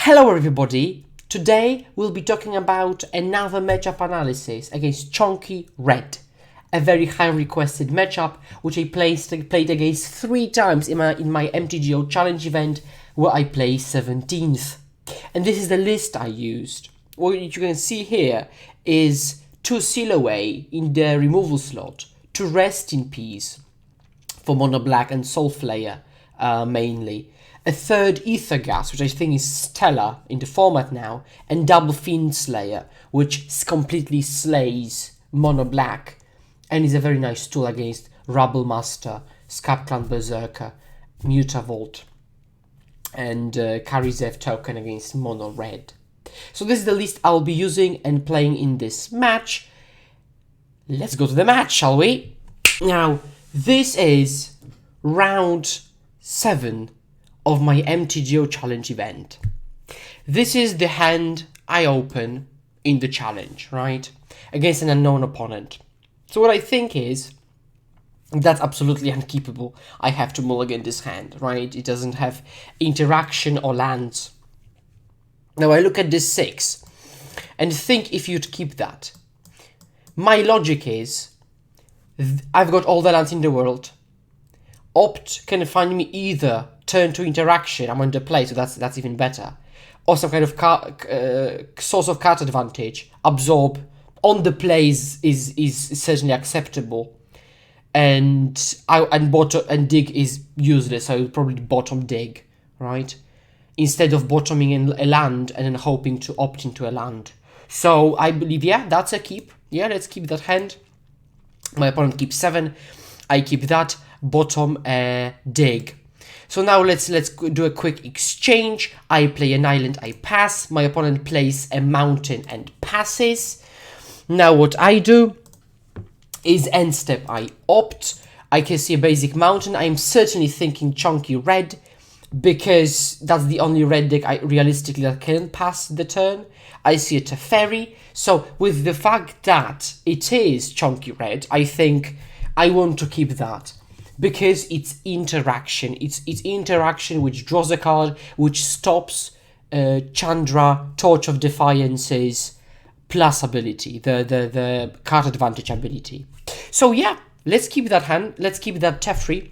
Hello everybody, today we'll be talking about another matchup analysis against Chonky Red. A very high requested matchup which I played against 3 times in my MTGO challenge event where I placed 17th. And this is the list I used. What you can see here is 2 Seal Away in the removal slot, 2 Rest in Peace for Mono Black and Soul Flayer mainly. A 3rd Ether Gas, which I think is stellar in the format now, and double Fiend Slayer, which completely slays Mono Black, and is a very nice tool against Rubble Master, Scab Clan Berserker, Mutavault, and Karizev token against Mono Red. So this is the list I'll be using and playing in this match. Let's go to the match, shall we? Now, this is round 7 of my MTGO challenge event. This is the hand I open in the challenge, right? Against an unknown opponent. So what I think is, that's absolutely unkeepable. I have to mulligan this hand, right? It doesn't have interaction or lands. Now I look at this 6 and think if you'd keep that. My logic is, I've got all the lands in the world. Opt can find me either turn to interaction, I'm under play, so that's even better, or some kind of source of card advantage. Absorb on the plays is certainly acceptable, and dig is useless. So I would probably bottom dig, right, instead of bottoming in a land and then hoping to opt into a land. So I believe, yeah, that's a keep. Yeah, let's keep that hand. My opponent keeps 7. I keep that. Bottom dig. So now let's do a quick exchange. I play an island, I pass. My opponent plays a mountain and passes. Now what I do is end step I opt. I can see a basic mountain. I'm certainly thinking Chonky Red, because that's the only red deck realistically that can pass the turn. I see a Teferi. So with the fact that it is Chonky Red, I think I want to keep that, because it's interaction. It's interaction which draws a card, which stops Chandra, Torch of Defiance's plus ability, the card advantage ability. So yeah, let's keep that hand. Let's keep that Teferi.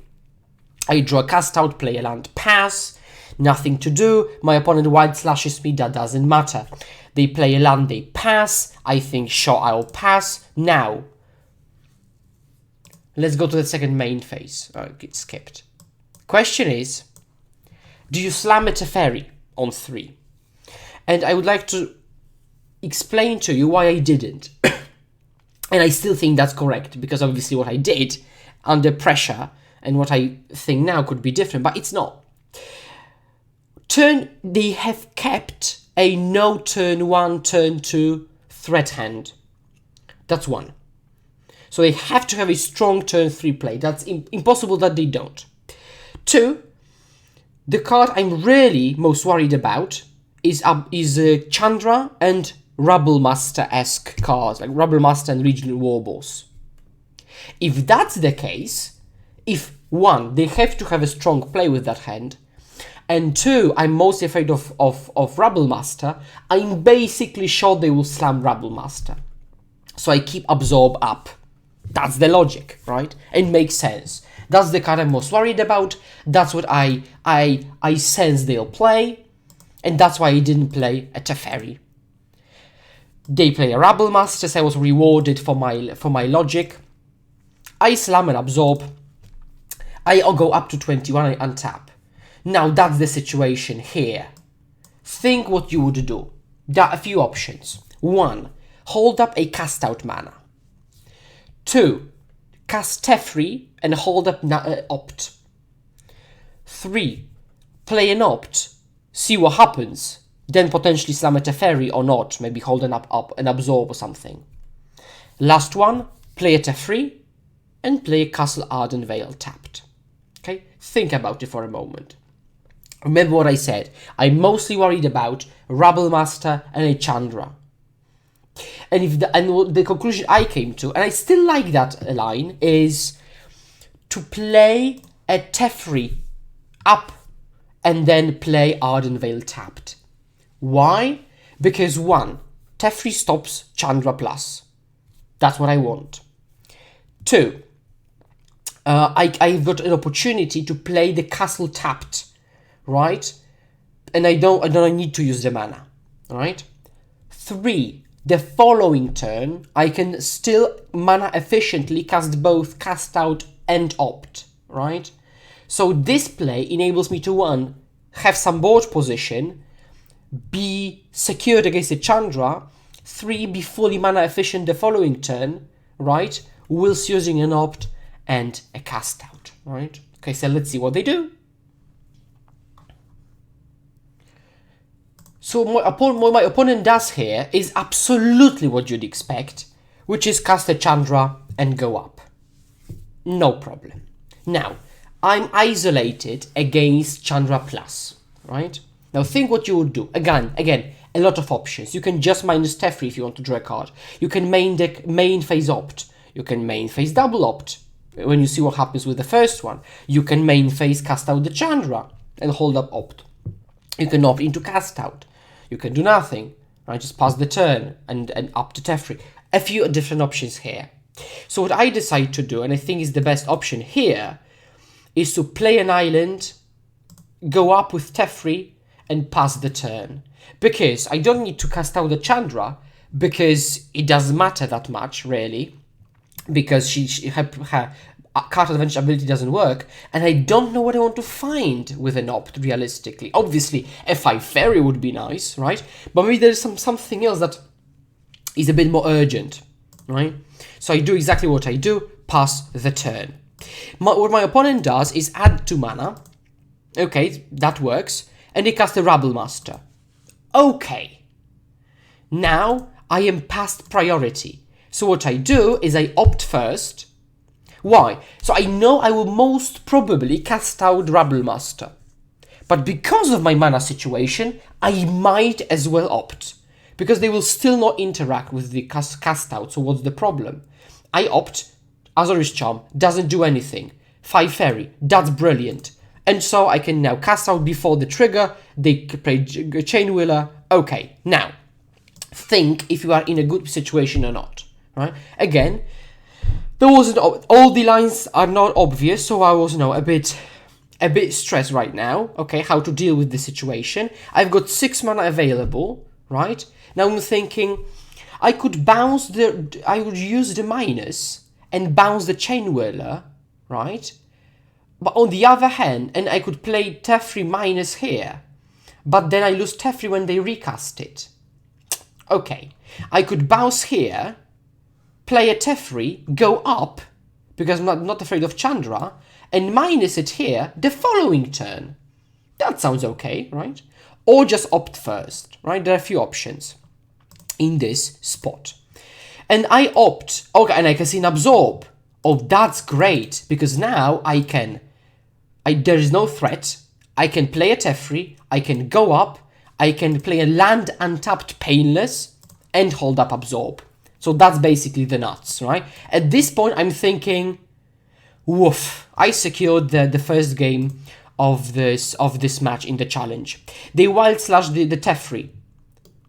I draw a cast out, play a land, pass. Nothing to do. My opponent wild slashes me, that doesn't matter. They play a land, they pass. I think sure, I'll pass. Now, let's go to the second main phase. Oh, it skipped. Question is, do you slam a Teferi on 3? And I would like to explain to you why I didn't. And I still think that's correct, because obviously what I did under pressure and what I think now could be different, but it's not. They have kept a no turn 1, turn 2 threat hand. That's 1. So they have to have a strong turn 3 play. That's impossible that they don't. 2, the card I'm really most worried about is Chandra and Rubble Master-esque cards, like Rubble Master and Regional Warboss. If that's the case, if 1, they have to have a strong play with that hand, and 2, I'm most afraid of Rubble Master, I'm basically sure they will slam Rubble Master. So I keep Absorb up. That's the logic, right? It makes sense. That's the card I'm most worried about. That's what I sense they'll play, and that's why I didn't play a Teferi. They play a Rubble Master, so I was rewarded for my logic. I slam and absorb. I'll go up to 21, I untap. Now that's the situation here. Think what you would do. There are a few options. 1, hold up a cast out mana. 2, cast Teferi and hold up opt. 3, play an opt, see what happens, then potentially slam a Teferi or not, maybe hold an up and absorb or something. Last one, play a Teferi and play a Castle Ardenvale tapped. Okay, think about it for a moment. Remember what I said. I'm mostly worried about Rubble Master and a Chandra. And the conclusion I came to, and I still like that line, is to play a Teferi up and then play Ardenvale tapped. Why? Because 1, Tefri stops Chandra plus. That's what I want. 2, I've got an opportunity to play the castle tapped, right? And I don't need to use the mana, right? 3, the following turn, I can still mana efficiently cast both Cast Out and Opt, right? So this play enables me to 1, have some board position, be secured against the Chandra, 3, be fully mana efficient the following turn, right? Whilst using an Opt and a Cast Out, right? Okay, so let's see what they do. So what my opponent does here is absolutely what you'd expect, which is cast a Chandra and go up. No problem. Now, I'm isolated against Chandra plus, right? Now think what you would do. Again, a lot of options. You can just minus Tefri if you want to draw a card. You can main phase Opt. You can main phase double Opt. When you see what happens with the first one, you can main phase cast out the Chandra and hold up Opt. You can opt into Cast Out. You can do nothing, right? Just pass the turn and up to Tefri. A few different options here. So what I decide to do, and I think is the best option here, is to play an island, go up with Tefri, and pass the turn. Because I don't need to cast out the Chandra, because it doesn't matter that much, really. Because her card advantage ability doesn't work, and I don't know what I want to find with an Opt, realistically. Obviously, a 5 fairy would be nice, right? But maybe there's something else that is a bit more urgent, right? So I do exactly what I do, pass the turn. What my opponent does is add 2 mana. Okay, that works. And he casts a Rabble Master. Okay. Now, I am past priority. So what I do is I Opt first. Why? So I know I will most probably cast out Rabble Master. But because of my mana situation, I might as well Opt. Because they will still not interact with the cast out, so what's the problem? I Opt, Azorius Charm doesn't do anything. 5 fairy, that's brilliant. And so I can now cast out before the trigger, they play Chain Wheeler. Okay, now, think if you are in a good situation or not, right? Again, there wasn't, all the lines are not obvious, so I was, a bit stressed right now, okay, how to deal with the situation. I've got 6 mana available, right? Now I'm thinking, I would use the minus and bounce the Chain Whirler, right? But on the other hand, and I could play Tefri minus here, but then I lose Tefri when they recast it. Okay, I could bounce here, play a Tefri, go up, because I'm not afraid of Chandra, and minus it here the following turn. That sounds okay, right? Or just Opt first, right? There are a few options in this spot. And I Opt, okay, and I can see an Absorb. Oh, that's great, because now there is no threat. I can play a Tefri, I can go up, I can play a land untapped Painless, and hold up Absorb. So that's basically the nuts, right? At this point, I'm thinking, woof, I secured the first game of this match in the challenge. They wild slash the Tefri,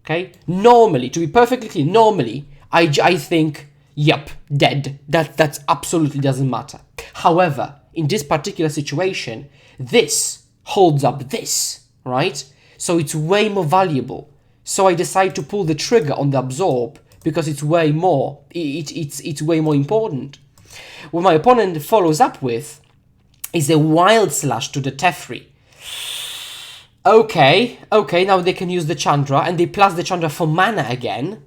okay? Normally, to be perfectly clear, normally, I think, yep, dead. That absolutely doesn't matter. However, in this particular situation, this holds up this, right? So it's way more valuable. So I decide to pull the trigger on the Absorb because it's way more, it's way more important. What my opponent follows up with is a Wild Slash to the Tefri. Okay, now they can use the Chandra, and they plus the Chandra for mana again,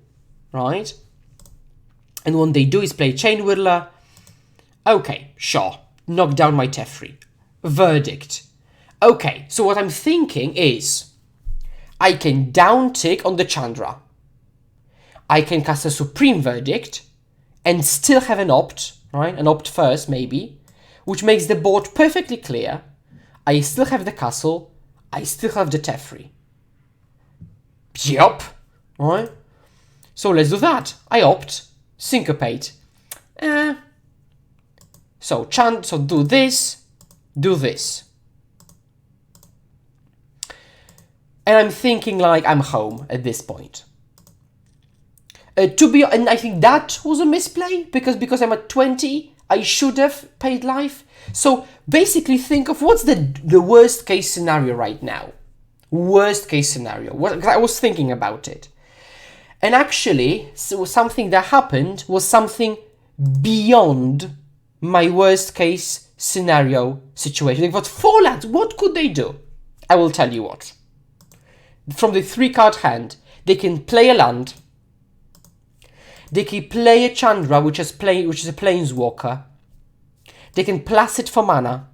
right? And what they do is play Chain Whirler. Okay, sure. Knock down my Tefri. Verdict. Okay, so what I'm thinking is I can down tick on the Chandra. I can cast a Supreme Verdict and still have an Opt, right? An Opt first, maybe, which makes the board perfectly clear. I still have the castle. I still have the Tefri. Yup, right? So let's do that. I Opt, Syncopate. So do this, do this. And I'm thinking like I'm home at this point. And I think that was a misplay because I'm at 20, I should have paid life. So basically think of what's the worst case scenario right now. Worst case scenario. I was thinking about it. And actually, so something that happened was something beyond my worst case scenario situation. They've got 4 lands. What could they do? I will tell you what. From the 3-card hand, they can play a land. They can play a Chandra, which is a Planeswalker. They can plus it for mana.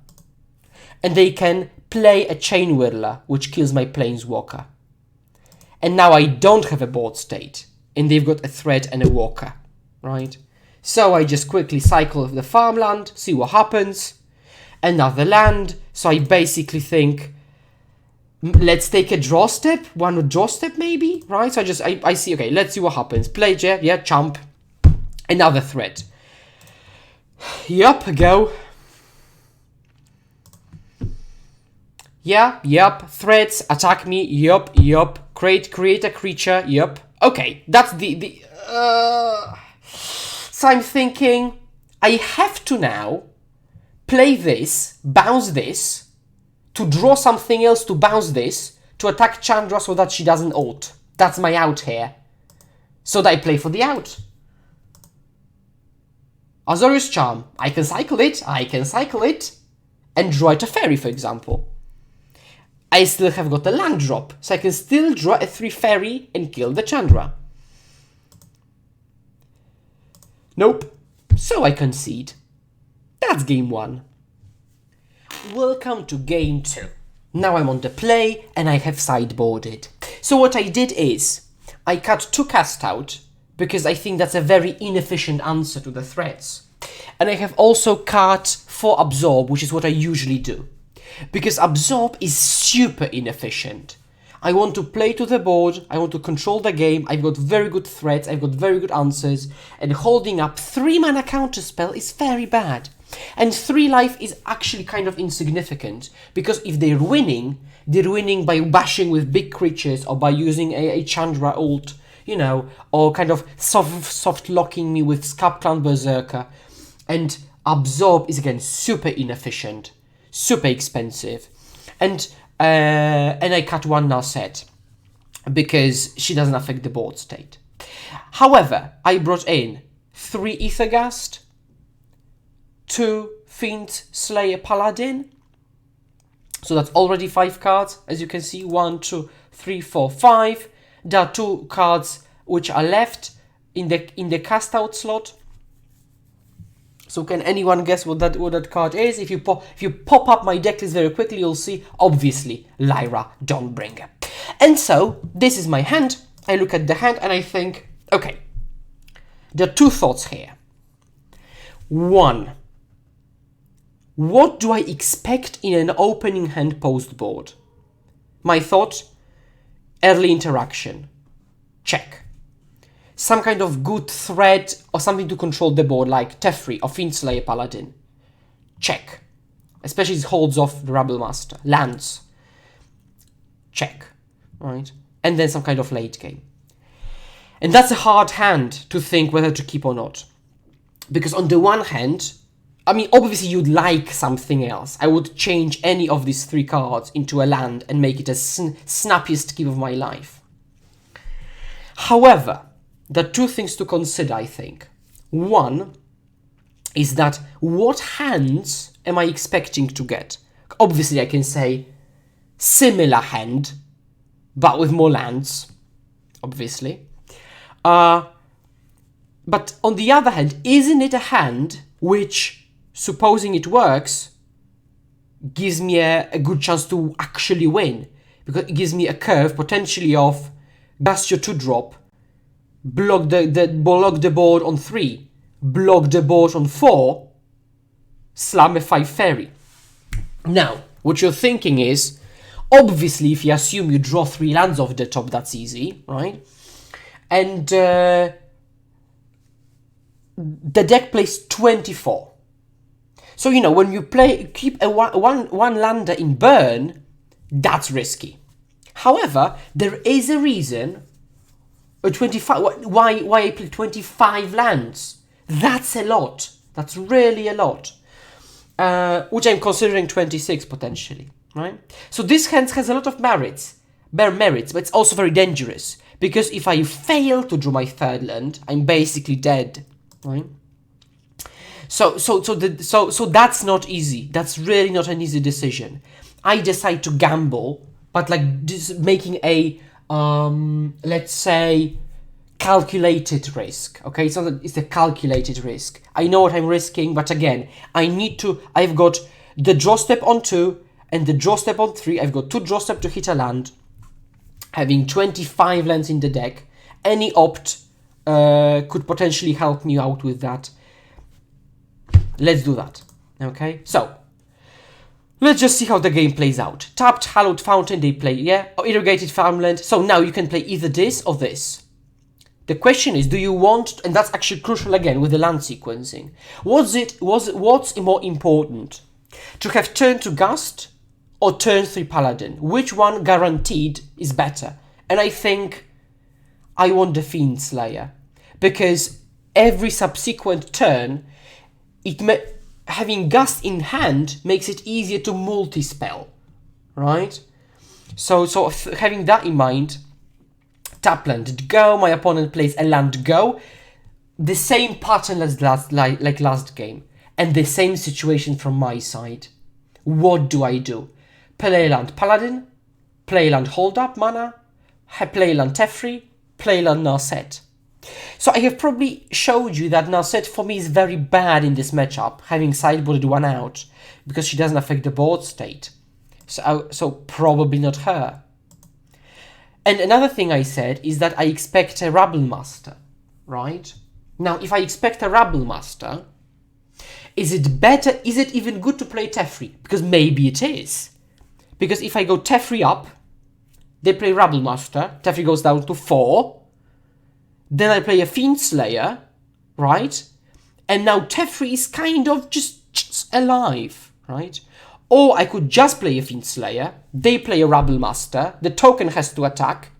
And they can play a Chain Whirler, which kills my Planeswalker. And now I don't have a board state. And they've got a threat and a walker. Right? So I just quickly cycle the farmland, see what happens. Another land. So I basically think, let's take a draw step. One draw step maybe, right? So I see, okay, let's see what happens. Play, yeah, chump. Another threat. Yup, go. Yeah, yup. Threats, attack me, yup. Create a creature, yup. Okay, that's So I'm thinking, I have to now play this, bounce this, to draw something else to bounce this, to attack Chandra so that she doesn't ult. That's my out here. So that I play for the out. Azorius Charm. I can cycle it, and draw it a fairy, for example. I still have got a land drop, so I can still draw a 3 fairy and kill the Chandra. Nope. So I concede. That's game 1. Welcome to game 2. Now I'm on the play and I have sideboarded. So what I did is, I cut 2 cast out, because I think that's a very inefficient answer to the threats. And I have also cut 4 absorb, which is what I usually do. Because absorb is super inefficient. I want to play to the board, I want to control the game, I've got very good threats, I've got very good answers, and holding up 3 mana counterspell is very bad. And 3 life is actually kind of insignificant, because if they're winning by bashing with big creatures or by using a Chandra ult, you know, or kind of soft locking me with Scab Clan Berserker. And absorb is again super inefficient, super expensive, and I cut 1 Narset because she doesn't affect the board state. However, I brought in 3 Aethergast, 2 Fiend Slayer Paladin. So that's already 5 cards, as you can see. 1, 2, 3, 4, 5. There are 2 cards which are left in the cast out slot. So can anyone guess what that card is? If you pop up my deck list very quickly, you'll see, obviously, Lyra Dawnbringer. And so, this is my hand. I look at the hand and I think, okay, there are 2 thoughts here. 1, what do I expect in an opening hand post board? My thought, early interaction. Check. Some kind of good threat or something to control the board, like Teferi or Fiend Slayer Paladin. Check. Especially if it holds off the Rabble Master. Lands. Check. Right? And then some kind of late game. And that's a hard hand to think whether to keep or not. Because on the one hand, I mean, obviously you'd like something else. I would change any of these 3 cards into a land and make it a snappiest keep of my life. However, there are 2 things to consider, I think. 1 is that what hands am I expecting to get? Obviously, I can say similar hand, but with more lands, obviously. But on the other hand, isn't it a hand which, supposing it works, gives me a good chance to actually win? Because it gives me a curve, potentially, of cast your 2-drop, block the board on 3, block the board on 4, slam a 5 fairy. Now, what you're thinking is, obviously, if you assume you draw 3 lands off the top, that's easy, right? And the deck plays 24. So, you know, when you keep a one lander in burn, that's risky. However, there is a reason 25 why I play 25 lands. That's a lot. That's really a lot. Which I'm considering 26 potentially, right? So this hand has a lot of merits, but it's also very dangerous, because if I fail to draw my third land, I'm basically dead, right? So that's not easy. That's really not an easy decision. I decide to gamble, but like this, making a let's say calculated risk. Okay, so it's a calculated risk. I know what I'm risking, but again, I've got the draw step on 2 and the draw step on 3. I've got 2 draw step to hit a land, having 25 lands in the deck. Any opt could potentially help me out with that. Let's do that. Okay, so let's just see how the game plays out. Tapped, Hallowed Fountain, they play, yeah? Or Irrigated Farmland. So now you can play either this or this. The question is, do you want, and that's actually crucial again with the land sequencing, what's more important? To have turn 2 Gust or turn 3 Paladin? Which one guaranteed is better? And I think I want the Fiend Slayer, because every subsequent turn, having Gust in hand makes it easier to multi-spell, right? So having that in mind, tap land, go, my opponent plays a land, go. The same pattern as last game, and the same situation from my side. What do I do? Play land Paladin, play land Hold Up mana, play land Teferi, play land Narset. So I have probably showed you that Narset for me is very bad in this matchup, having sideboarded 1 out, because she doesn't affect the board state. So probably not her. And another thing I said is that I expect a Rabble Master, right? Now, if I expect a Rabble Master, is it even good to play Teferi? Because maybe it is. Because if I go Teferi up, they play Rabble Master, Teferi goes down to 4, then I play a Fiend Slayer, right? And now Teferi is kind of just alive, right? Or I could just play a Fiend Slayer, they play a Rabble Master, the token has to attack,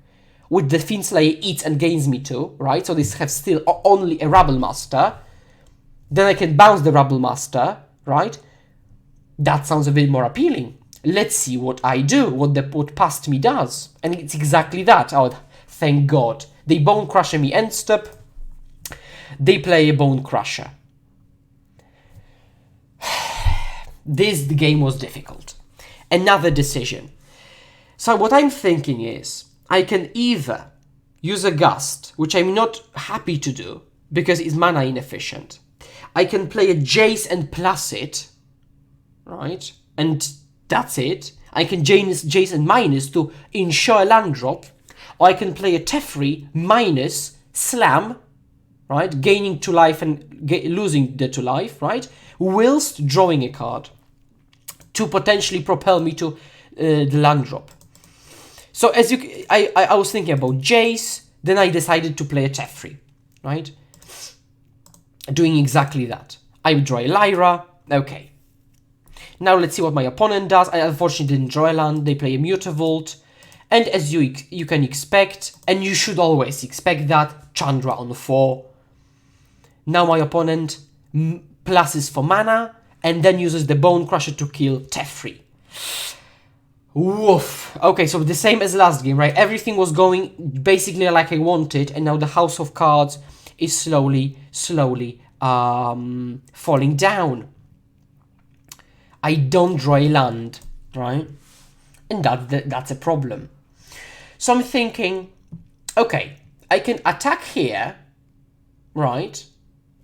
which the Fiend Slayer eats and gains me 2, right? So this has still only a Rabble Master. Then I can bounce the Rabble Master, right? That sounds a bit more appealing. Let's see what I do, what past me does. And it's exactly that. Oh, thank God. They Bone Crusher me end step. They play a Bone Crusher. This game was difficult. Another decision. So what I'm thinking is, I can either use a Gust, which I'm not happy to do, because it's mana inefficient. I can play a Jace and plus it, right? And that's it. I can Jace and minus to ensure a land drop. Or I can play a Teferi minus Slam, right? Gaining 2 life and losing the 2 life, right? Whilst drawing a card to potentially propel me to the land drop. So as I was thinking about Jace, then I decided to play a Teferi, right? Doing exactly that. I draw a Lyra, okay. Now let's see what my opponent does. I unfortunately didn't draw a land, they play a Mutavault. And as you can expect, and you should always expect that, Chandra on 4. Now my opponent pluses for mana, and then uses the Bone Crusher to kill Teferi. Woof. Okay, so the same as last game, right? Everything was going basically like I wanted, and now the House of Cards is slowly falling down. I don't draw a land, right? And that's a problem. So I'm thinking, okay, I can attack here, right?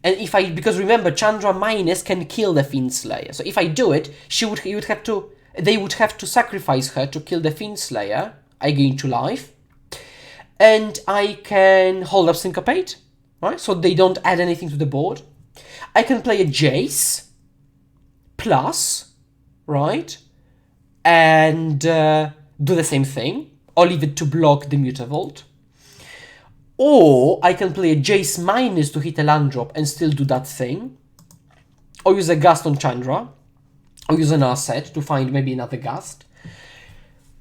And because remember, Chandra minus can kill the Fiend Slayer. So if I do it, they would have to sacrifice her to kill the Fiend Slayer. I gain 2 life. And I can hold up Syncopate, right? So they don't add anything to the board. I can play a Jace plus, right? And do the same thing. Or leave it to block the Mutavault. Or I can play a Jace minus to hit a land drop and still do that thing. Or use a Gust on Chandra. Or use an Narset to find maybe another Gust.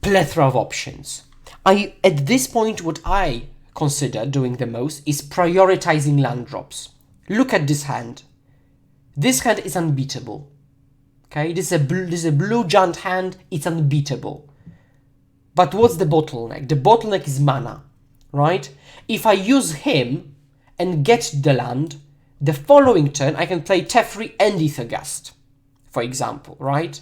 Plethora of options. At this point, what I consider doing the most is prioritizing land drops. Look at this hand. This hand is unbeatable. Okay, this is a blue giant hand. It's unbeatable. But what's the bottleneck? The bottleneck is mana, right? If I use him and get the land, the following turn I can play Teferi and Aethergast, for example, right?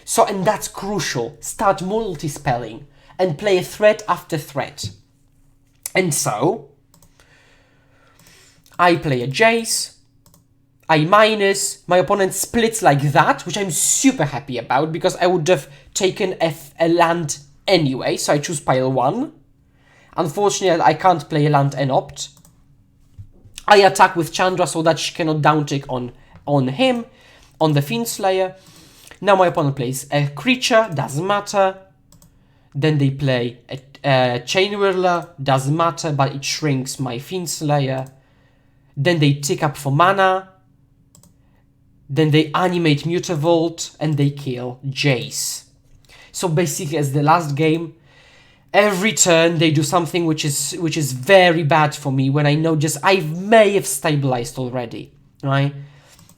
So, and that's crucial. Start multi-spelling and play a threat after threat. And so, I play a Jace, I minus, my opponent splits like that, which I'm super happy about because I would have taken a land anyway, so I choose pile 1. Unfortunately, I can't play a land and opt. I attack with Chandra so that she cannot downtick on him, on the Fiendslayer. Now my opponent plays a creature, doesn't matter. Then they play a Chain Whirler, doesn't matter, but it shrinks my Fiendslayer. Then they tick up for mana. Then they animate Mutavault and they kill Jace. So basically, as the last game, every turn they do something which is very bad for me when I know just I may have stabilized already, right?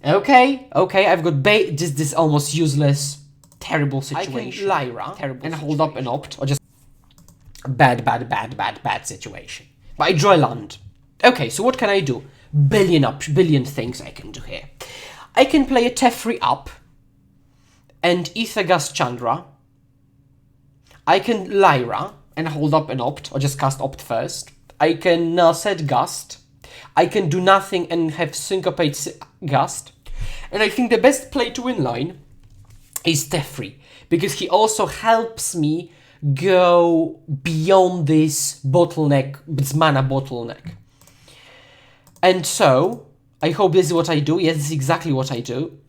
Okay, I've got this almost useless, terrible situation. I can Lyra and hold up and opt, or just bad situation. But I draw a land. Okay, so what can I do? Billion things I can do here. I can play a Teferi up and Aethergast Chandra. I can Lyra and hold up and opt, or just cast opt first. I can set Gust. I can do nothing and have Syncopate Gust. And I think the best play to win line is Teferi, because he also helps me go beyond this bottleneck, this mana bottleneck. And so, I hope this is what I do. Yes, this is exactly what I do.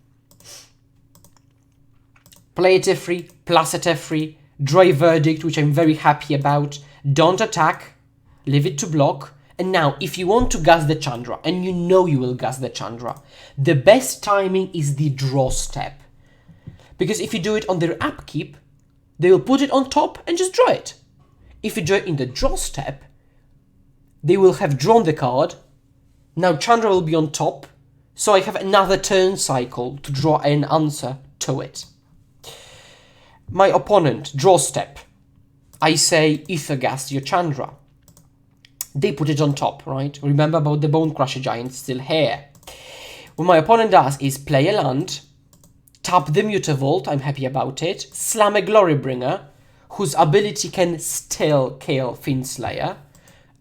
Play a Teferi, plus a Teferi, draw a Verdict, which I'm very happy about. Don't attack, leave it to block. And now, if you want to gas the Chandra, and you know you will gas the Chandra, the best timing is the draw step. Because if you do it on their upkeep, they will put it on top and just draw it. If you do it in the draw step, they will have drawn the card. Now Chandra will be on top, so I have another turn cycle to draw an answer to it. My opponent, draw step. I say Aethergast your Chandra. They put it on top, right? Remember about the Bone Crusher Giant still here. What my opponent does is play a land, tap the Mutavault, I'm happy about it, slam a Glorybringer, whose ability can still kill Fiendslayer,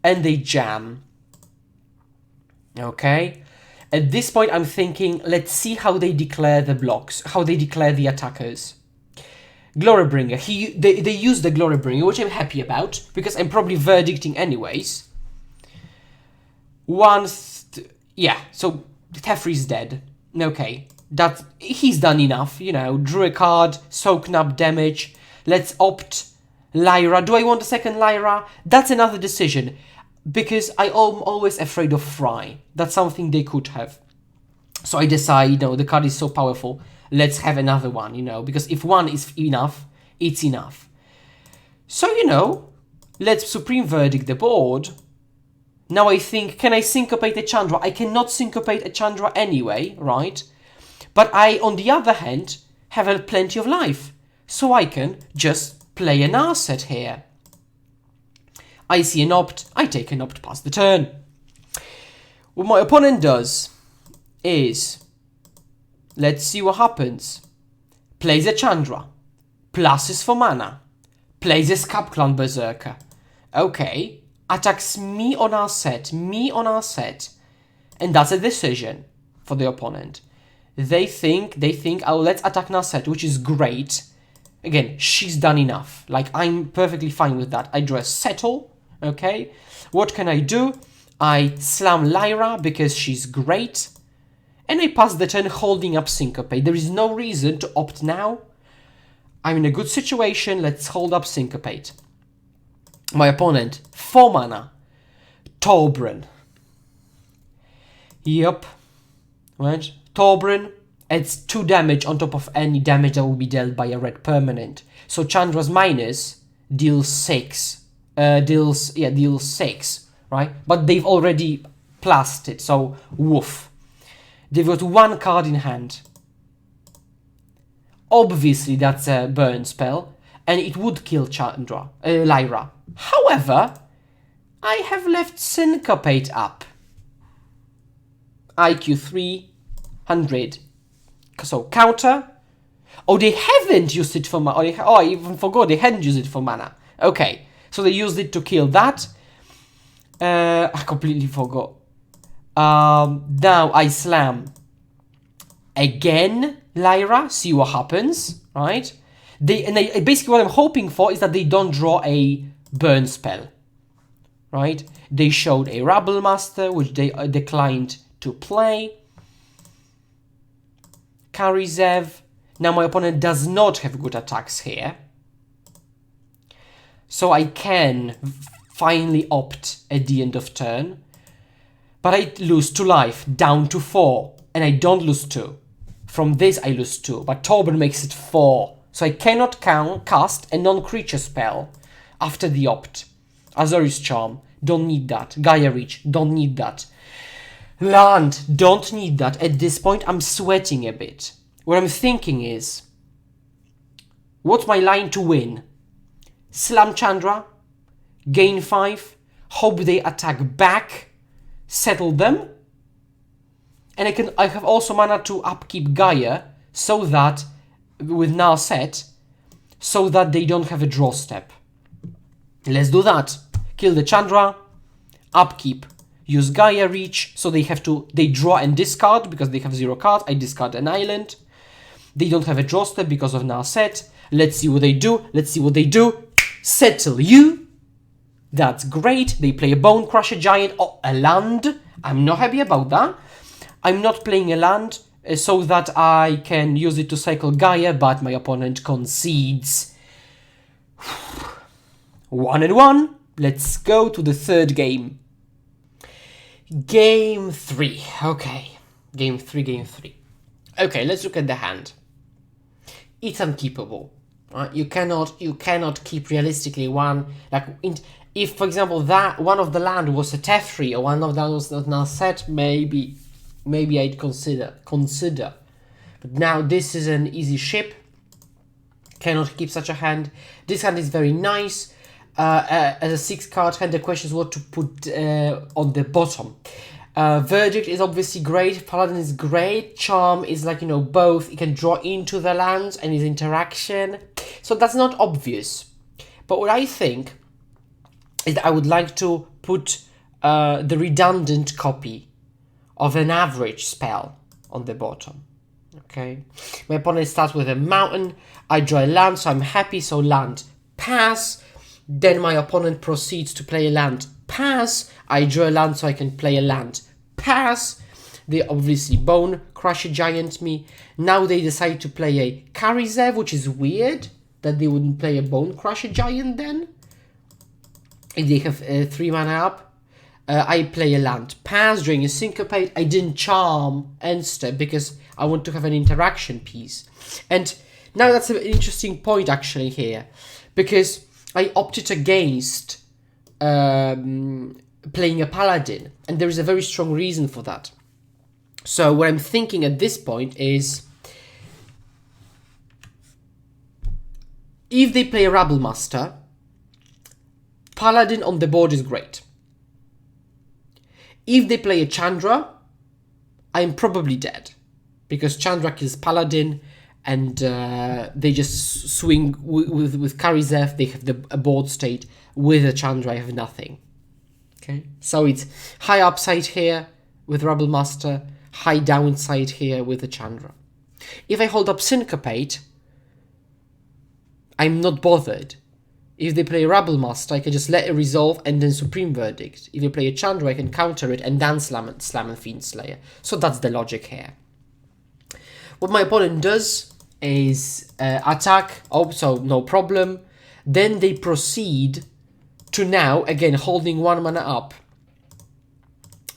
and they jam. Okay? At this point I'm thinking, let's see how they declare the blocks, how they declare the attackers. Glorybringer, they use the Glorybringer, which I'm happy about, because I'm probably verdicting anyways. Yeah, so Teferi's dead. Okay, he's done enough, you know, drew a card, soaking up damage. Let's opt Lyra. Do I want a second Lyra? That's another decision, because I'm always afraid of Fry. That's something they could have. So I decide, you know, the card is so powerful, let's have another one, you know, because if one is enough, it's enough. So, you know, let's Supreme Verdict the board. Now I think, can I syncopate a Chandra? I cannot syncopate a Chandra anyway, right? But I, on the other hand, have plenty of life. So I can just play an asset here. I see an opt, I take an opt, pass the turn. What my opponent does is, let's see what happens. Plays a Chandra, pluses for mana, plays a Scab Clan Berserker. Okay. Attacks me on our set, and that's a decision for the opponent. They think, oh, let's attack Narset, which is great. Again, she's done enough. Like, I'm perfectly fine with that. I draw a Settle, okay? What can I do? I slam Lyra because she's great, and I pass the turn holding up Syncopate. There is no reason to opt now. I'm in a good situation, let's hold up Syncopate. My opponent, 4 mana, Torbran. Yup. Right? Torbran adds 2 damage on top of any damage that will be dealt by a red permanent. So Chandra's minus deals 6 deals 6, right? But they've already plussed it, so woof. They've got 1 card in hand. Obviously, that's a burn spell, and it would kill Lyra. However, I have left Syncopate up. IQ 300. So counter. Oh, they haven't used it for mana. Oh, I even forgot they hadn't used it for mana. Okay, so they used it to kill that. I completely forgot. Now I slam again Lyra, see what happens, right? Basically what I'm hoping for is that they don't draw a burn spell, right? They showed a Rabble Master, which they declined to play. Karizev. Now my opponent does not have good attacks here, so I can finally opt at the end of turn, but I lose 2 life, down to 4, and I don't lose 2. From this I lose 2, but Torben makes it 4, so I cannot cast a non-creature spell after the opt. Azorius Charm, don't need that. Gaia Reach, don't need that. Land, don't need that. At this point I'm sweating a bit. What I'm thinking is, what's my line to win? Slam Chandra, gain 5, hope they attack back, settle them, and I have also mana to upkeep Gaia, so that, with now set, so that they don't have a draw step. Let's do that. Kill the Chandra, upkeep, use Gaia Reach, so they draw and discard, because they have 0 cards, I discard an island. They don't have a draw step because of now set. Let's see what they do. Settle you. That's great. They play a Bone Crusher Giant. Oh, a land. I'm not happy about that. I'm not playing a land so that I can use it to cycle Gaia, but my opponent concedes. 1-1. Let's go to the 3rd game. Game 3. Okay. Game 3. Okay, let's look at the hand. It's unkeepable. Right? You cannot keep realistically one. If, for example, that one of the land was a Teferi or one of them was not now set, maybe I'd consider. But now this is an easy ship. Cannot keep such a hand. This hand is very nice. As a 6-card hand, the question is what to put on the bottom. Verdict is obviously great, Paladin is great, Charm is both, it can draw into the lands and his interaction, so that's not obvious. But what I think is that I would like to put the redundant copy of an average spell on the bottom. Okay, my opponent starts with a mountain, I draw a land, so I'm happy, so land, pass. Then my opponent proceeds to play a land, pass. I draw a land so I can play a land, pass. They obviously Bone Crusher Giant me. Now they decide to play a Karizev, which is weird that they wouldn't play a Bone Crusher Giant then. If they have 3 mana up. I play a land, pass, drawing a Syncopate. I didn't Charm and step because I want to have an interaction piece. And now that's an interesting point actually here, because I opted against playing a Paladin, and there is a very strong reason for that. So what I'm thinking at this point is, if they play a Rabble Master, Paladin on the board is great. If they play a Chandra, I'm probably dead, because Chandra kills Paladin, and they just swing with Karizev. They have a board state. With a Chandra, I have nothing. Okay, so it's high upside here with Rabble Master, high downside here with the Chandra. If I hold up Syncopate, I'm not bothered. If they play Rabble Master, I can just let it resolve and then Supreme Verdict. If they play a Chandra, I can counter it and then slam and Fiend Slayer. So that's the logic here. What my opponent does is attack, so no problem. Then they proceed to now, again, holding 1 mana up,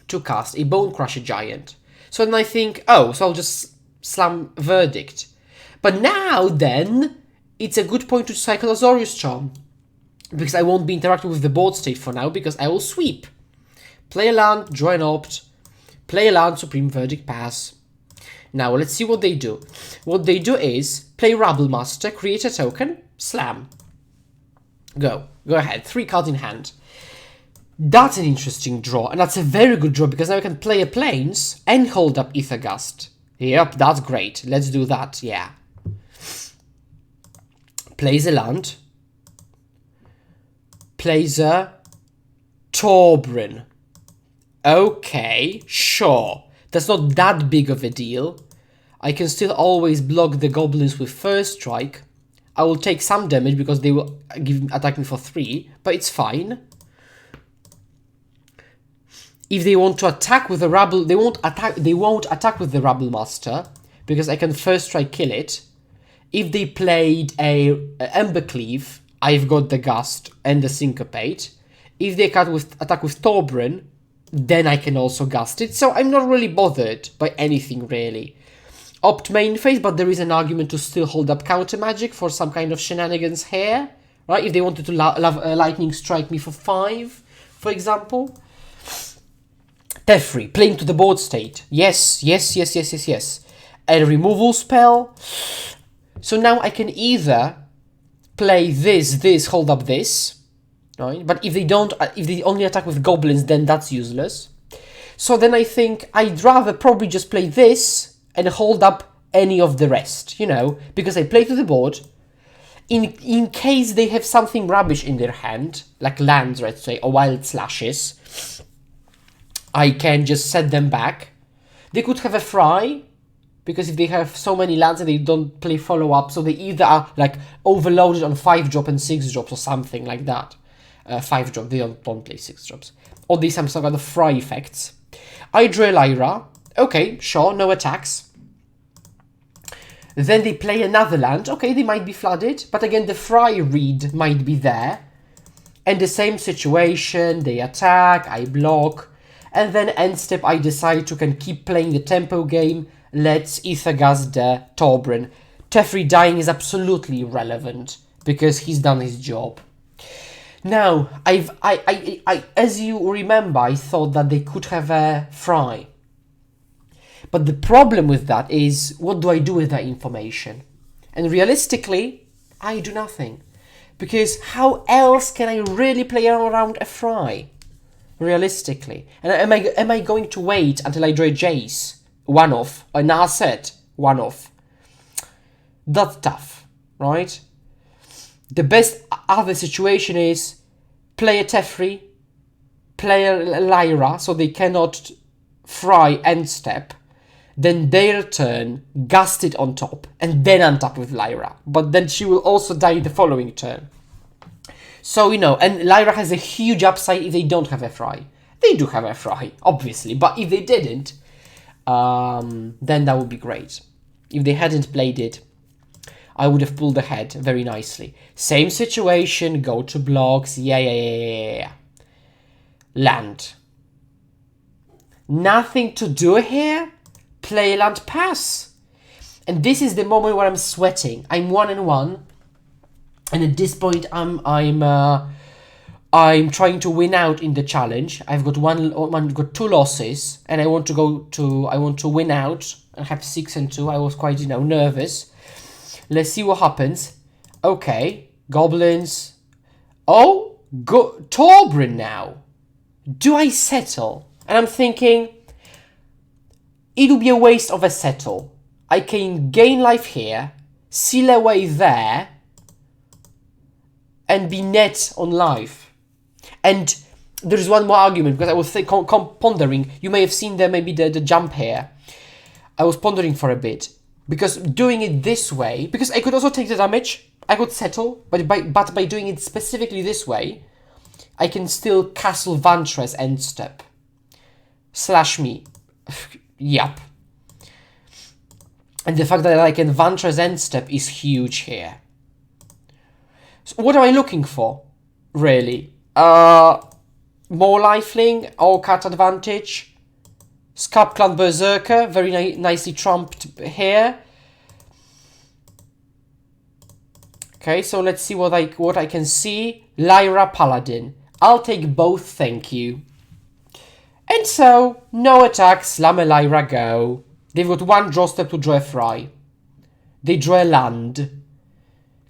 to cast a Bone Crusher Giant. So then I think, oh, so I'll just slam Verdict. But now then, it's a good point to cycle Azorius Charm. because I won't be interacting with the board state for now, because I will sweep. Play a land, draw an opt, play a land, Supreme Verdict, pass. Now let's see what they do. What they do is play Rabble Master, create a token, slam. Go ahead, 3 cards in hand. That's an interesting draw, and that's a very good draw, because now I can play a Plains and hold up Ethergust. Yep, that's great. Let's do that, yeah. Plays a land. Plays a Torbrin. Okay, sure. That's not that big of a deal. I can still always block the goblins with first strike. I will take some damage because they will attack me for 3, but it's fine. If they want to attack with the Rabble, they won't attack with the Rabble Master, because I can first strike kill it. If they played a Embercleave, I've got the Gust and the Syncopate. If they attack with Torbrin, then I can also Gust it. So I'm not really bothered by anything really. Opt main phase, but there is an argument to still hold up counter magic for some kind of shenanigans here, right? If they wanted to lightning strike me for 5, for example. Teferi, playing to the board state. Yes. A removal spell. So now I can either play this, hold up this, right? But if they only attack with goblins, then that's useless. So then I think I'd rather probably just play this and hold up any of the rest, you know, because I play to the board. In case they have something rubbish in their hand, like lands, let's say, or wild slashes, I can just set them back. They could have a fry, because if they have so many lands and they don't play follow-up, so they either are like overloaded on 5-drop and 6-drops or something like that. 5-drop, they don't play 6-drops. Or they have some kind of fry effects. I draw Lyra. Okay, sure, no attacks. Then they play another land. Okay, they might be flooded, but again, the fry read might be there. And the same situation, they attack, I block. And then end step, I decide to can keep playing the tempo game. Let's Ethergust the Torbrin. Teferi dying is absolutely irrelevant because he's done his job. Now, as you remember, I thought that they could have a fry. But the problem with that is, what do I do with that information? And realistically, I do nothing. Because how else can I really play around a fry? Realistically. And am I going to wait until I draw a Jace? One-off. An asset? One-off. That's tough, right? The best other situation is play a Teferi, play a Lyra, so they cannot fry end step, then their turn, gust it on top, and then untap with Lyra. But then she will also die the following turn. So, you know, and Lyra has a huge upside if they don't have a fry. They do have a fry, obviously, but if they didn't, then that would be great. If they hadn't played it, I would have pulled ahead very nicely. Same situation, go to blocks, yeah. Land. Nothing to do here, play land, pass. And this is the moment where I'm sweating. I'm 1-1. And at this point, I'm trying to win out in the challenge. I've got got 2 losses, and I want to win out and have 6-2. I was quite, nervous. Let's see what happens. Okay, goblins. Oh, Torbrin now. Do I settle? And I'm thinking, it'll be a waste of a settle. I can gain life here, seal away there, and be net on life. And there is one more argument, because I was pondering. You may have seen there maybe the jump here. I was pondering for a bit. Because doing it this way, because I could also take the damage, I could settle, but by doing it specifically this way, I can still castle Vantress end step. Slash me. Yup. And the fact that I can Vantress end step is huge here. So what am I looking for, really? More lifelink, all cut advantage. Scalp Clan Berserker, very nicely trumped here. Okay, so let's see what I can see. Lyra Paladin. I'll take both, thank you. And so, no attacks, slam a Lyra, go. They've got one draw step to draw a fry. They draw a land.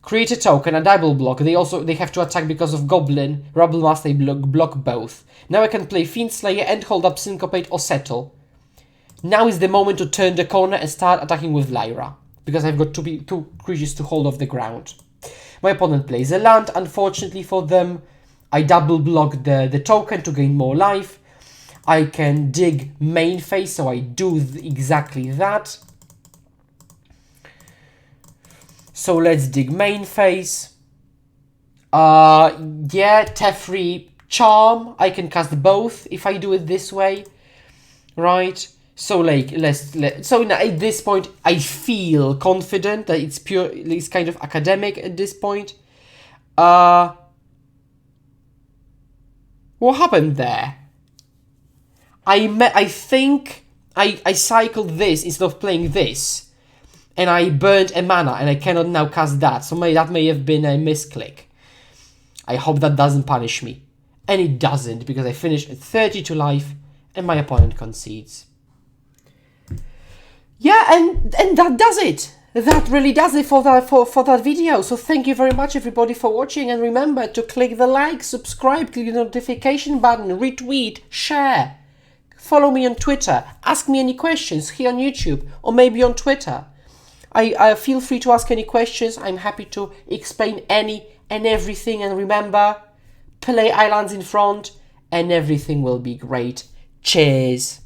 Create a token, a double block. They have to attack because of Goblin. Rubble Mask, they block both. Now I can play Fiend Slayer and hold up Syncopate or Settle. Now is the moment to turn the corner and start attacking with Lyra. Because I've got two creatures to hold off the ground. My opponent plays a land. Unfortunately for them, I double block the token to gain more life. I can dig main phase, so I do exactly that. So let's dig main phase. Yeah, Teferi Charm. I can cast both if I do it this way, right? So like so now at this point I feel confident that it's kind of academic at this point. What happened there? I think I cycled this instead of playing this. And I burned a mana, and I cannot now cast that. So that may have been a misclick. I hope that doesn't punish me. And it doesn't, because I finished at 32 life, and my opponent concedes. Yeah, and that does it. That really does it for that video. So thank you very much, everybody, for watching. And remember to click the like, subscribe, click the notification button, retweet, share. Follow me on Twitter. Ask me any questions here on YouTube, or maybe on Twitter. I feel free to ask any questions. I'm happy to explain any and everything. And remember, play Islands in Front and everything will be great. Cheers.